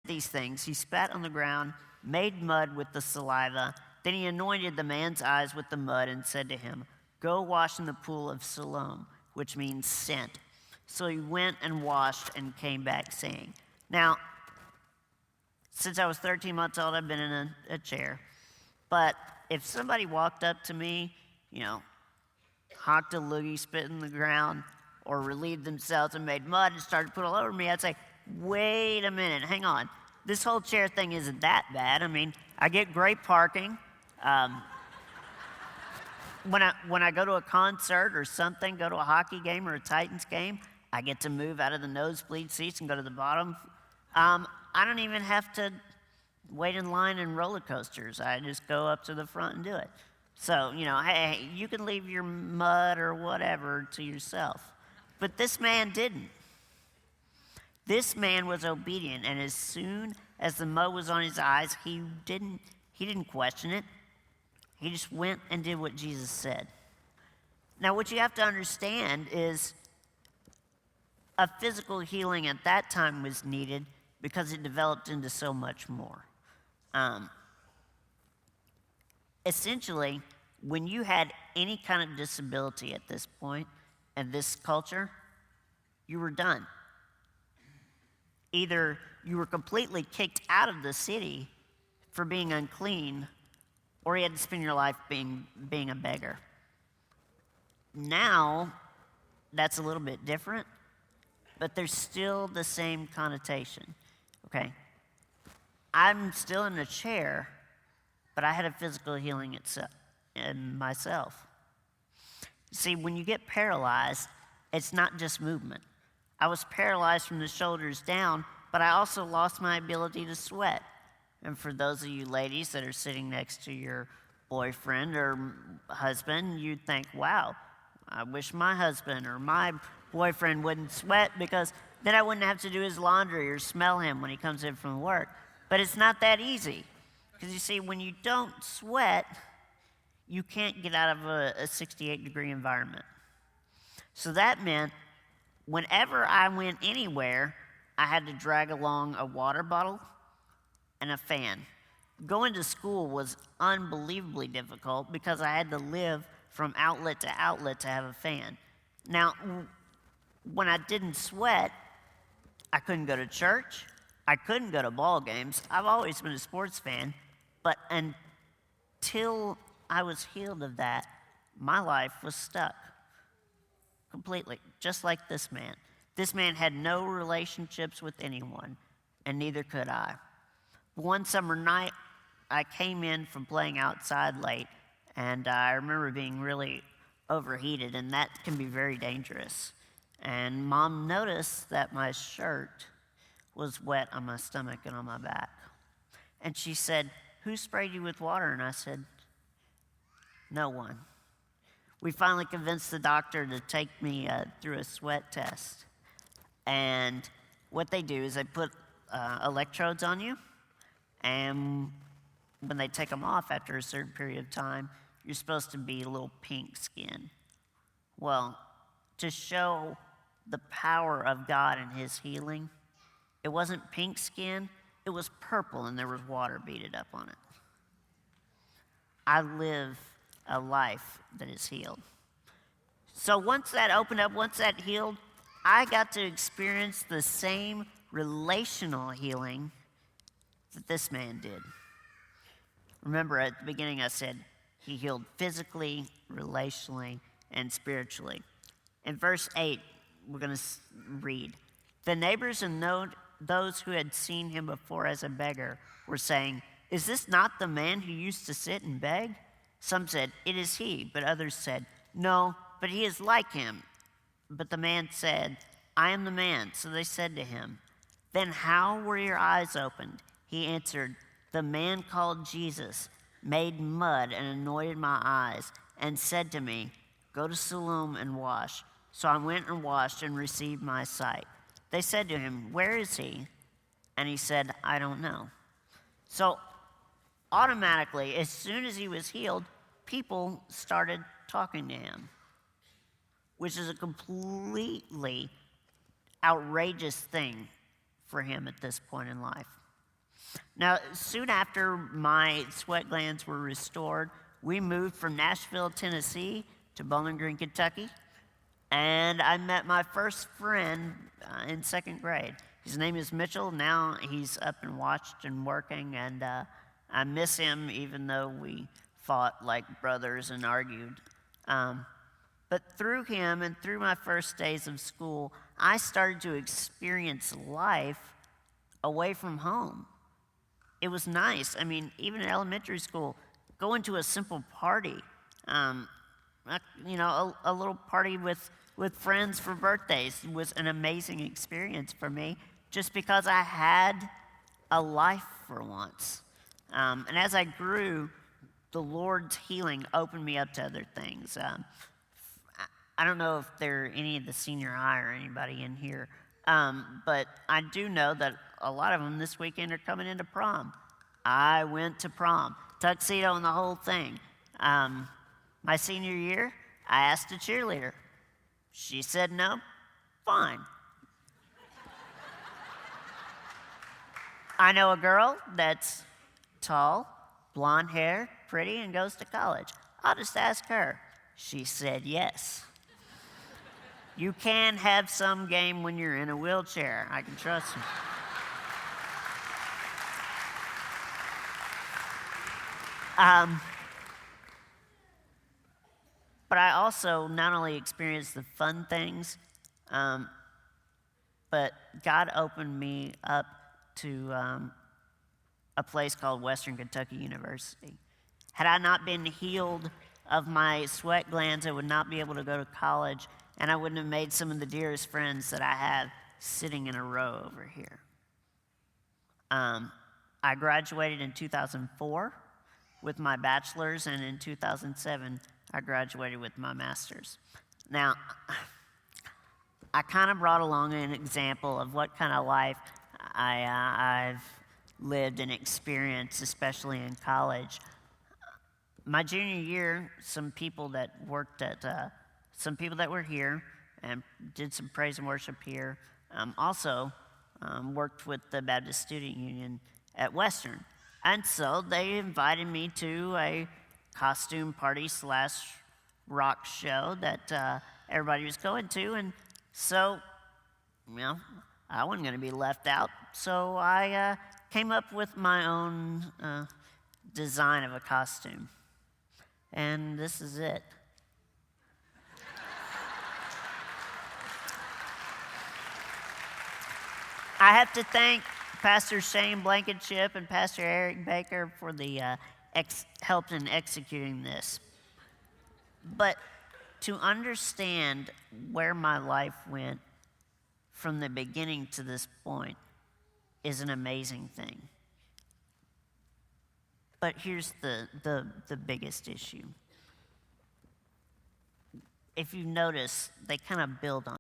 these things, he spat on the ground, made mud with the saliva. Then he anointed the man's eyes with the mud and said to him, "Go wash in the pool of Siloam," which means sent. So he went and washed and came back saying. Now, since I was 13 months old, I've been in a chair. But if somebody walked up to me, hocked a loogie, spit in the ground, or relieved themselves and made mud and started to put all over me, I'd say, wait a minute, hang on. This whole chair thing isn't that bad. I mean, I get great parking. When I go to a concert or something, go to a hockey game or a Titans game, I get to move out of the nosebleed seats and go to the bottom. I don't even have to wait in line in roller coasters. I just go up to the front and do it. So, hey, you can leave your mud or whatever to yourself. But this man didn't. This man was obedient, and as soon as the mud was on his eyes, he didn't question it. He just went and did what Jesus said. Now, what you have to understand is a physical healing at that time was needed because it developed into so much more. Essentially, when you had any kind of disability at this point in this culture, you were done. Either you were completely kicked out of the city for being unclean, or you had to spend your life being a beggar. Now, that's a little bit different, but there's still the same connotation, okay? I'm still in a chair, but I had a physical healing in myself. See, when you get paralyzed, it's not just movement. I was paralyzed from the shoulders down, but I also lost my ability to sweat. And for those of you ladies that are sitting next to your boyfriend or husband, you'd think, wow, I wish my husband or my boyfriend wouldn't sweat because then I wouldn't have to do his laundry or smell him when he comes in from work. But it's not that easy. Because you see, when you don't sweat, you can't get out of a 68-degree environment. So that meant whenever I went anywhere, I had to drag along a water bottle and a fan. Going to school was unbelievably difficult because I had to live from outlet to outlet to have a fan. Now, when I didn't sweat, I couldn't go to church. I couldn't go to ball games. I've always been a sports fan, but until I was healed of that, my life was stuck completely, just like this man. This man had no relationships with anyone, and neither could I. One summer night, I came in from playing outside late, and I remember being really overheated, and that can be very dangerous. And Mom noticed that my shirt was wet on my stomach and on my back. And she said, "Who sprayed you with water?" And I said, "No one." We finally convinced the doctor to take me through a sweat test. And what they do is they put electrodes on you, and when they take them off after a certain period of time, you're supposed to be a little pink skin. Well, to show the power of God and his healing, it wasn't pink skin, it was purple, and there was water beaded up on it. I live a life that is healed. So once that opened up, once that healed, I got to experience the same relational healing that this man did. Remember, at the beginning I said he healed physically, relationally, and spiritually. In verse 8, we're going to read, "The neighbors and those who had seen him before as a beggar were saying, 'Is this not the man who used to sit and beg?' Some said, 'It is he,' but others said, 'No, but he is like him.' But the man said, 'I am the man.' So they said to him, 'Then how were your eyes opened?' He answered, 'The man called Jesus made mud and anointed my eyes and said to me, "Go to Siloam and wash." So I went and washed and received my sight.' They said to him, 'Where is he?' And he said, 'I don't know.'" So automatically, as soon as he was healed, people started talking to him, which is a completely outrageous thing for him at this point in life. Now, soon after my sweat glands were restored, we moved from Nashville, Tennessee to Bowling Green, Kentucky, and I met my first friend in second grade. His name is Mitchell. Now he's up and watched and working, and I miss him even though we fought like brothers and argued. But through him and through my first days of school, I started to experience life away from home. It was nice. I mean, even in elementary school, going to a simple party, a little party with friends for birthdays was an amazing experience for me just because I had a life for once. And as I grew, the Lord's healing opened me up to other things. I don't know if there are any of the senior high or anybody in here, but I do know that a lot of them this weekend are coming into prom. I went to prom, tuxedo and the whole thing. My senior year, I asked a cheerleader. She said no, fine. I know a girl that's tall, blonde hair, pretty, and goes to college. I'll just ask her. She said yes. You can have some game when you're in a wheelchair. I can trust you. But I also not only experienced the fun things, but God opened me up to a place called Western Kentucky University. Had I not been healed of my sweat glands, I would not be able to go to college, and I wouldn't have made some of the dearest friends that I have sitting in a row over here. I graduated in 2004 with my bachelor's, and in 2007, I graduated with my master's. Now, I kind of brought along an example of what kind of life I've lived and experienced, especially in college. My junior year, some people that were here and did some praise and worship here, also worked with the Baptist Student Union at Western. And so they invited me to a costume party / rock show that everybody was going to. And so, I wasn't going to be left out. So I came up with my own design of a costume. And this is it. I have to thank Pastor Shane Blankenship and Pastor Eric Baker for the help in executing this. But to understand where my life went from the beginning to this point is an amazing thing. But here's the biggest issue. If you notice, they kind of build on